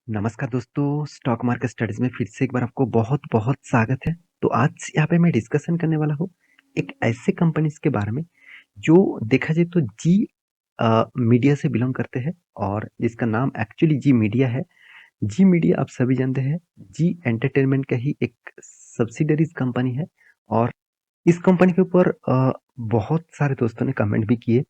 नमस्कार दोस्तों, stock market studies में फिर से एक बार आपको बहुत-बहुत स्वागत है। तो आज यहाँ पे मैं डिस्कशन करने वाला हूँ एक ऐसे कंपनीज के बारे में जो देखा जाए तो जी मीडिया से बिलोंग करते हैं और जिसका नाम एक्चुअली जी मीडिया है। जी मीडिया आप सभी जानते हैं, जी एंटरटेनमेंट का ही एक सब्सिडरीज कंपनी है और इस कंपनी के ऊपर बहुत सारे दोस्तों ने कमेंट भी किए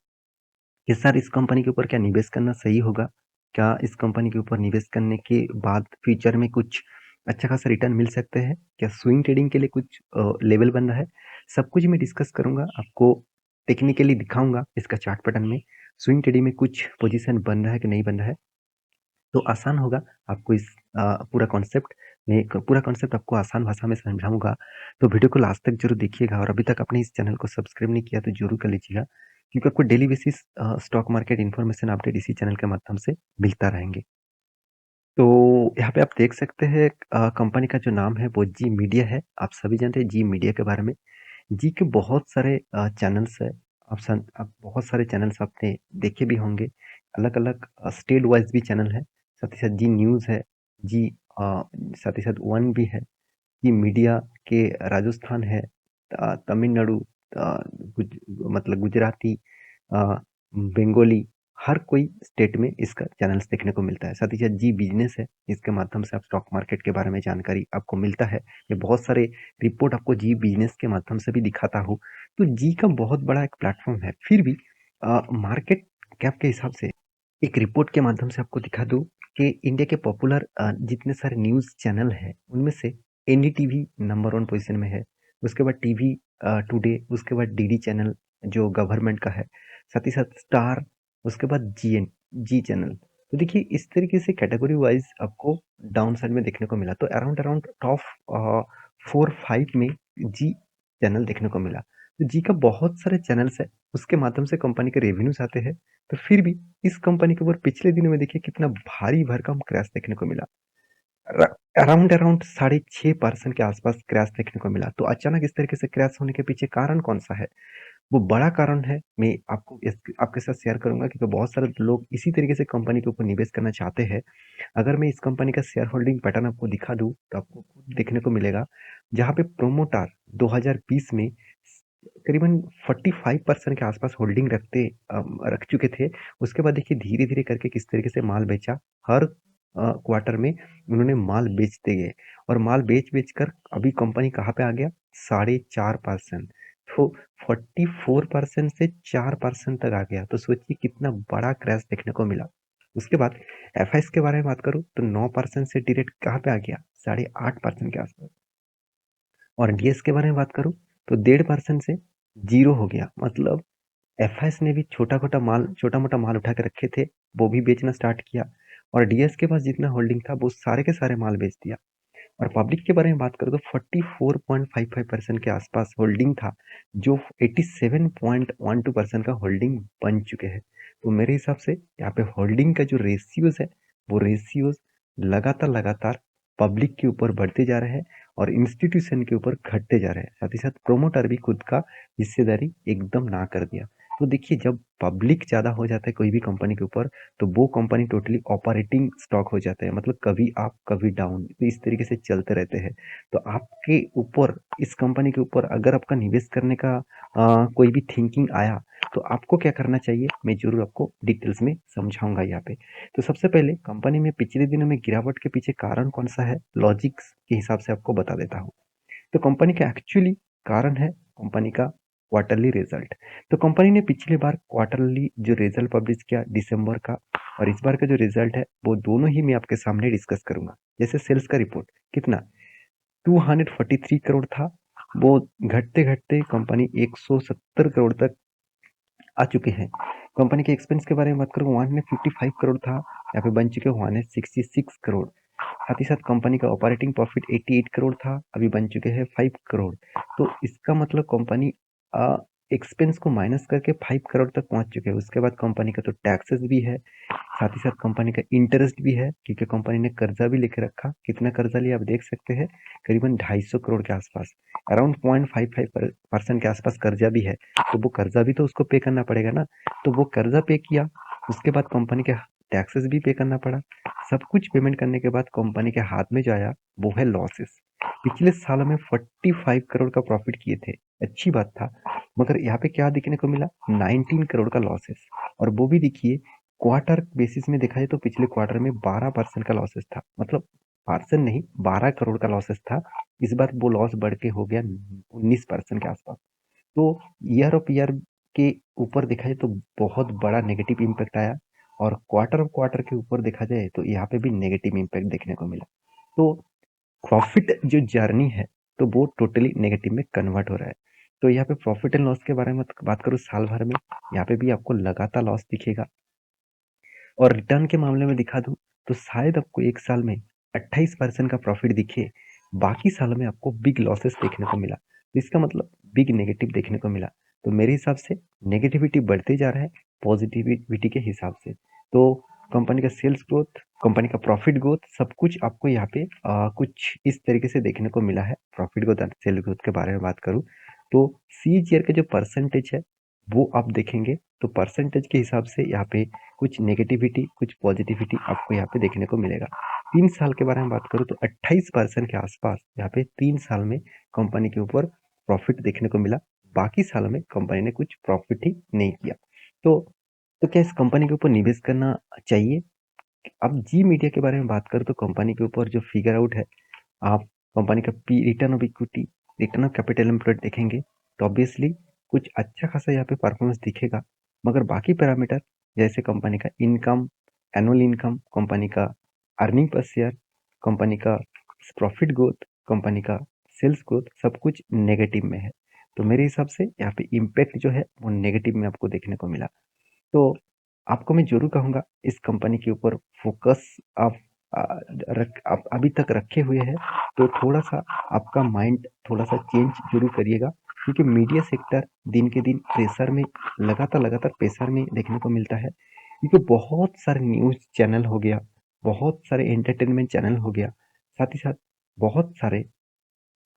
कि सर इस कंपनी के ऊपर क्या निवेश करना सही होगा? क्या इस कंपनी के ऊपर निवेश करने के बाद फ्यूचर में कुछ अच्छा खासा रिटर्न मिल सकते हैं? क्या स्विंग ट्रेडिंग के लिए कुछ लेवल बन रहा है? सब कुछ मैं डिस्कस करूँगा, आपको टेक्निकली दिखाऊँगा इसका चार्ट पैटर्न में, स्विंग ट्रेडिंग में कुछ पोजीशन बन रहा है कि नहीं बन रहा है। तो आसान होगा आपको इस पूरा कॉन्सेप्ट में पूरा कॉन्सेप्ट आपको आसान भाषा में समझाऊँगा। तो वीडियो को लास्ट तक ज़रूर देखिएगा और अभी तक आपने इस चैनल को सब्सक्राइब नहीं किया तो ज़रूर कर लीजिएगा, क्योंकि आपको daily basis stock market information update इसी चैनल के माध्यम से मिलता रहेंगे। तो यहाँ पे आप देख सकते हैं कंपनी का जो नाम है वो जी मीडिया है। आप सभी जानते हैं जी मीडिया के बारे में। जी के बहुत सारे चैनल्स है। आप बहुत सारे चैनल्स आपने देखे भी होंगे। अलग-अलग स्टेट वाइज़ भी चैनल है। साथ ही साथ जी न्यूज़ है। जी साथ ही साथ वन भी है। जी मीडिया के राजस्थान है, तमिलनाडु, अ, गुज मतलब गुजराती, अ, बंगाली, हर कोई स्टेट में इसका चैनल्स देखने को मिलता है। साथ ही साथ जी बिज़नेस है, इसके माध्यम से आप स्टॉक मार्केट के बारे में जानकारी आपको मिलता है। ये बहुत सारे रिपोर्ट आपको जी बिज़नेस के माध्यम से भी दिखाता हूँ। तो जी का बहुत बड़ा एक प्लेटफ़ॉर्म है। फिर भी मार्केट कैप के हिसाब से एक रिपोर्ट के माध्यम से आपको दिखा दूँ कि इंडिया के पॉपुलर जितने सारे न्यूज़ चैनल हैं, उनमें से एनडीटीवी नंबर 1 पोज़ीशन में है। उसके बाद टीवी टुडे, उसके बाद डीडी चैनल जो गवर्नमेंट का है, साथ ही साथ स्टार, उसके बाद जी चैनल। तो देखिए इस तरीके से कैटेगरी वाइज़ आपको डाउन साइड में देखने को मिला। तो अराउंड अराउंड टॉप 4-5 में जी चैनल देखने को मिला। तो जी का बहुत सारे चैनल्स हैं, उसके माध्यम से कंपनी के रेवेन्यूज़ आते हैं। तो फिर भी इस कंपनी के ऊपर पिछले दिनों में देखिए कितना भारी भरकम क्रैश देखने को मिला। अराउंड अराउंड 6.5% के आसपास क्रैश देखने को मिला। तो अचानक इस तरीके से क्रैश होने के पीछे कारण कौन सा है? वो बड़ा कारण है, मैं आपके साथ शेयर करूंगा, क्योंकि बहुत सारे लोग इसी तरीके से कंपनी के ऊपर निवेश करना चाहते हैं। अगर मैं इस कंपनी का शेयर होल्डिंग पैटर्न आपको दिखा दूं तो आपको खुद देखने को मिलेगा, जहां पे प्रोमोटर 2020 में करीबन 45% के आसपास होल्डिंग रख चुके थे। उसके बाद देखिए धीरे धीरे करके किस तरीके से माल बेचा। हर क्वार्टर में उन्होंने माल बेचते गए और माल बेच बेच कर अभी कंपनी कहाँ पे आ गया, 4.5%। तो 44% से 4% तक आ गया। तो सोचिए कितना बड़ा क्रैश देखने को मिला। उसके बाद एफ के बारे में बात करूं तो 9% से डायरेक्ट कहाँ पे आ गया, 8.5% के आसपास। और डीएस के बारे में बात करूं तो 1.5% से जीरो हो गया। मतलब एफएस ने भी छोटा मोटा माल उठा के रखे थे, वो भी बेचना स्टार्ट किया और डीएस के पास जितना होल्डिंग था वो सारे के सारे माल बेच दिया। और पब्लिक के बारे में बात करें तो 44.55% के आसपास होल्डिंग था, जो 87.12% का होल्डिंग बन चुके हैं। तो मेरे हिसाब से यहाँ पे होल्डिंग का जो रेशियोज है, वो रेशियोज लगातार लगातार पब्लिक के ऊपर बढ़ते जा रहे हैं और इंस्टीट्यूशन के ऊपर घटते जा रहे हैं। साथ ही साथ प्रोमोटर भी खुद का हिस्सेदारी एकदम ना कर दिया। तो देखिए जब पब्लिक ज़्यादा हो जाता है कोई भी कंपनी के ऊपर, तो वो कंपनी टोटली ऑपरेटिंग स्टॉक हो जाता है। मतलब कभी अप कभी डाउन, तो इस तरीके से चलते रहते हैं। तो आपके ऊपर, इस कंपनी के ऊपर अगर आपका निवेश करने का कोई भी थिंकिंग आया, तो आपको क्या करना चाहिए, मैं जरूर आपको डिटेल्स में समझाऊंगा यहाँ पे। तो सबसे पहले कंपनी में पिछले दिनों में गिरावट के पीछे कारण कौन सा है, लॉजिक्स के हिसाब से आपको बता देता हूँ। तो कंपनी का एक्चुअली कारण है कंपनी का क्वार्टरली रिजल्ट। तो कंपनी ने पिछले बार क्वार्टरली जो रिजल्ट पब्लिश किया दिसंबर का, और इस बार का जो रिजल्ट है वो दोनों ही मैं आपके सामने डिस्कस करूंगा। जैसे सेल्स का रिपोर्ट कितना 243 करोड़ था, वो घटते घटते कंपनी 170 करोड़ तक आ चुके हैं। कंपनी के एक्सपेंस के बारे में बात करूँ 155 करोड़ था, यहाँ पे बन चुके 166 करोड़। साथ ही साथ कंपनी का ऑपरेटिंग प्रॉफिट 88 करोड़ था, अभी बन चुके हैं 5 करोड़। तो इसका मतलब कंपनी एक्सपेंस को माइनस करके 5 करोड़ तक पहुंच चुके हैं। उसके बाद कंपनी का तो टैक्सेस भी है, साथ ही साथ कंपनी का इंटरेस्ट भी है, क्योंकि कंपनी ने कर्जा भी लेके रखा। कितना कर्जा लिया आप देख सकते हैं, करीबन 250 करोड़ के आसपास, अराउंड 0.55% के आसपास कर्जा भी है। तो वो कर्जा भी तो उसको पे करना पड़ेगा ना। तो वो कर्जा पे किया, उसके बाद कंपनी के टैक्सेस भी पे करना पड़ा। सब कुछ पेमेंट करने के बाद कंपनी के हाथ में जो आया वो है लॉसेस। पिछले सालों में 45 करोड़ का प्रॉफिट किए थे, अच्छी बात था, मगर यहाँ पे क्या देखने को मिला, 19 करोड़ का लॉसेस। और वो भी देखिए क्वार्टर बेसिस में देखा जाए तो पिछले क्वार्टर में 12% का लॉसेस था, मतलब परसेंट नहीं, 12 करोड़ का लॉसेस था। इस बार वो लॉस बढ़ के हो गया 19% के आसपास। तो ईयर ऑफ ईयर के ऊपर देखा जाए तो बहुत बड़ा नेगेटिव इम्पैक्ट आया, और क्वार्टर ऑफ क्वार्टर के ऊपर देखा जाए तो यहाँ पे भी नेगेटिव इम्पैक्ट देखने को मिला। तो प्रॉफिट जो जर्नी है तो वो टोटली नेगेटिव में कन्वर्ट हो रहा है। तो यहाँ पे प्रॉफिट एंड लॉस के बारे में बात करूँ साल भर में, यहाँ पे भी आपको लगातार लॉस दिखेगा। और रिटर्न के मामले में दिखा दूं तो शायद आपको एक साल में 28% का प्रॉफिट दिखे, बाकी सालों में आपको बिग लॉसेस देखने को मिला। तो इसका मतलब बिग नेगेटिव देखने को मिला। तो मेरे हिसाब से नेगेटिविटी बढ़ते जा रहा है पॉजिटिविटी के हिसाब से। तो कंपनी का सेल्स ग्रोथ, कंपनी का प्रॉफिट ग्रोथ, सब कुछ आपको यहाँ पे कुछ इस तरीके से देखने को मिला है। प्रॉफिट ग्रोथ और सेल्स ग्रोथ के बारे में बात करूँ तो CAGR का जो परसेंटेज है वो आप देखेंगे तो परसेंटेज के हिसाब से यहाँ पे कुछ नेगेटिविटी कुछ पॉजिटिविटी आपको यहाँ पे देखने को मिलेगा। 3 साल के बारे में बात करूँ तो 28% के आसपास यहाँ पे 3 साल में कंपनी के ऊपर प्रॉफिट देखने को मिला। बाकी सालों में कंपनी ने कुछ प्रॉफिट ही नहीं किया। तो क्या इस कंपनी के ऊपर निवेश करना चाहिए? अब जी मीडिया के बारे में बात करें तो कंपनी के ऊपर जो फिगर आउट है, आप कंपनी का return of equity, return of capital employed देखेंगे तो ऑब्वियसली कुछ अच्छा खासा यहाँ पे परफॉर्मेंस दिखेगा। मगर बाकी पैरामीटर जैसे कंपनी का इनकम, एनुअल इनकम, कंपनी का अर्निंग पर शेयर, कंपनी का प्रॉफिट ग्रोथ, कंपनी का सेल्स ग्रोथ, सब कुछ नेगेटिव में है। तो मेरे हिसाब से यहाँ पे इम्पैक्ट जो है वो नेगेटिव में आपको देखने को मिला। तो आपको मैं ज़रूर कहूँगा इस कंपनी के ऊपर फ़ोकस आप आप अभी तक रखे हुए हैं तो थोड़ा-सा आपका माइंड थोड़ा-सा चेंज ज़रूर करिएगा, क्योंकि मीडिया सेक्टर दिन के दिन प्रेशर में लगातार प्रेशर में देखने को मिलता है। क्योंकि बहुत सारे न्यूज़ चैनल हो गया, बहुत सारे एंटरटेनमेंट चैनल हो गया, साथ ही साथ बहुत सारे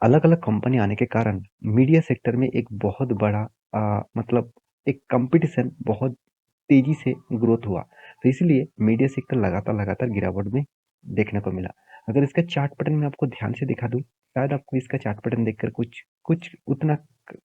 अलग-अलग कंपनी आने के कारण मीडिया सेक्टर में एक बहुत बड़ा मतलब एक कॉम्पिटिशन बहुत तेजी से ग्रोथ हुआ। तो इसलिए मीडिया सेक्टर लगातार गिरावट में देखने को मिला। अगर इसका चार्ट पैटर्न मैं आपको ध्यान से दिखा दूँ, शायद आपको इसका चार्ट पैटर्न देखकर कुछ कुछ उतना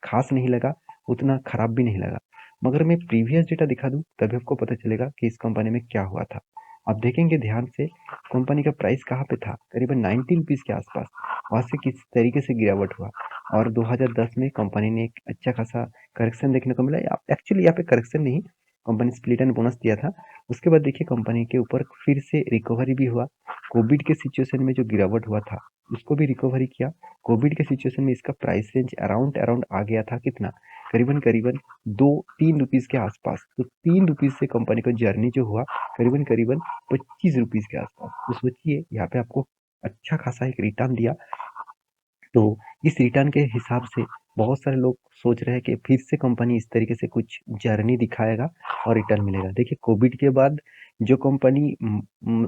खास नहीं लगा, उतना खराब भी नहीं लगा। मगर मैं प्रीवियस डेटा दिखा दूँ तभी आपको पता चलेगा कि इस कंपनी में क्या हुआ था। आप देखेंगे ध्यान से कंपनी का प्राइस कहाँ पे था, करीबन 90 रुपीज़ के आसपास। वहाँ से किस तरीके से गिरावट हुआ, और 2010 में कंपनी ने एक अच्छा खासा करेक्शन देखने को मिला। एक्चुअली यहाँ पे करेक्शन नहीं, कंपनी स्प्लिट एंड बोनस दिया था। उसके बाद देखिए कंपनी के ऊपर फिर से रिकवरी भी हुआ। कोविड के सिचुएशन में जो गिरावट हुआ था उसको भी रिकवरी किया। कोविड के सिचुएशन में इसका प्राइस रेंज अराउंड अराउंड आ गया था कितना, करीबन 2-3 रुपीज़ के आसपास। तो 3 रुपीज़ से कंपनी का जर्नी जो हुआ करीबन 25 रुपीज़ के आसपास। तो सोचिए यहाँ पे आपको अच्छा खासा एक रिटर्न दिया। तो इस रिटर्न के हिसाब से बहुत सारे लोग सोच रहे हैं कि फिर से कंपनी इस तरीके से कुछ जर्नी दिखाएगा और रिटर्न मिलेगा। देखिए कोविड के बाद जो कंपनी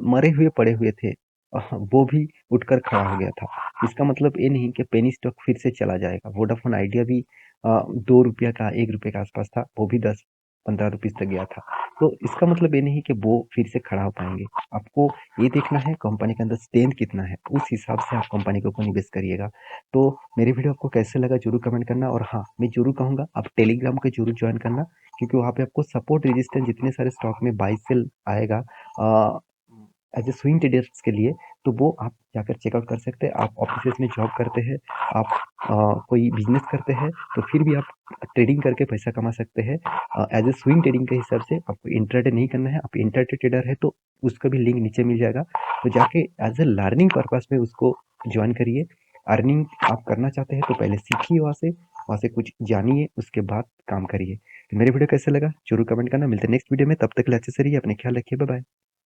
मरे हुए पड़े हुए थे, वो भी उठकर खड़ा हो गया था। इसका मतलब ये नहीं कि पेनी स्टॉक फिर से चला जाएगा। वोडाफोन आइडिया भी 2 रुपया का 1 रुपये के आसपास था, वो भी 10-15 रुपीज तक गया था। तो इसका मतलब ये नहीं कि वो फिर से खड़ा हो पाएंगे। आपको ये देखना है कंपनी के अंदर स्ट्रेंथ कितना है, उस हिसाब से आप कंपनी के ऊपर निवेश करिएगा। तो मेरी वीडियो आपको कैसे लगा जरूर कमेंट करना, और हाँ मैं जरूर कहूँगा आप टेलीग्राम को जरूर ज्वाइन करना, क्योंकि वहाँ पे आपको सपोर्ट रेजिस्टेंस जितने सारे स्टॉक में बाई सेल आएगा एज ए स्विंग ट्रेडर्स के लिए, तो वो आप जाकर चेकआउट कर सकते हैं। आप ऑफिस में जॉब करते हैं, आप कोई बिजनेस करते हैं, तो फिर भी आप ट्रेडिंग करके पैसा कमा सकते हैं। एज ए स्विंग ट्रेडिंग के हिसाब से आपको इंट्राडे नहीं करना है। आप इंट्राडे ट्रेडर है तो उसका भी लिंक नीचे मिल जाएगा, तो जाके एज ए लर्निंग पर्पज में उसको ज्वाइन करिए। अर्निंग आप करना चाहते हैं तो पहले सीखिए, वहाँ से कुछ जानिए, उसके बाद काम करिए। तो मेरे वीडियो कैसे लगा जरूर कमेंट करना। मिलते हैं नेक्स्ट वीडियो में, तब तक के लिए अच्छे से रहिए, अपने ख्याल रखिए, बाय बाय।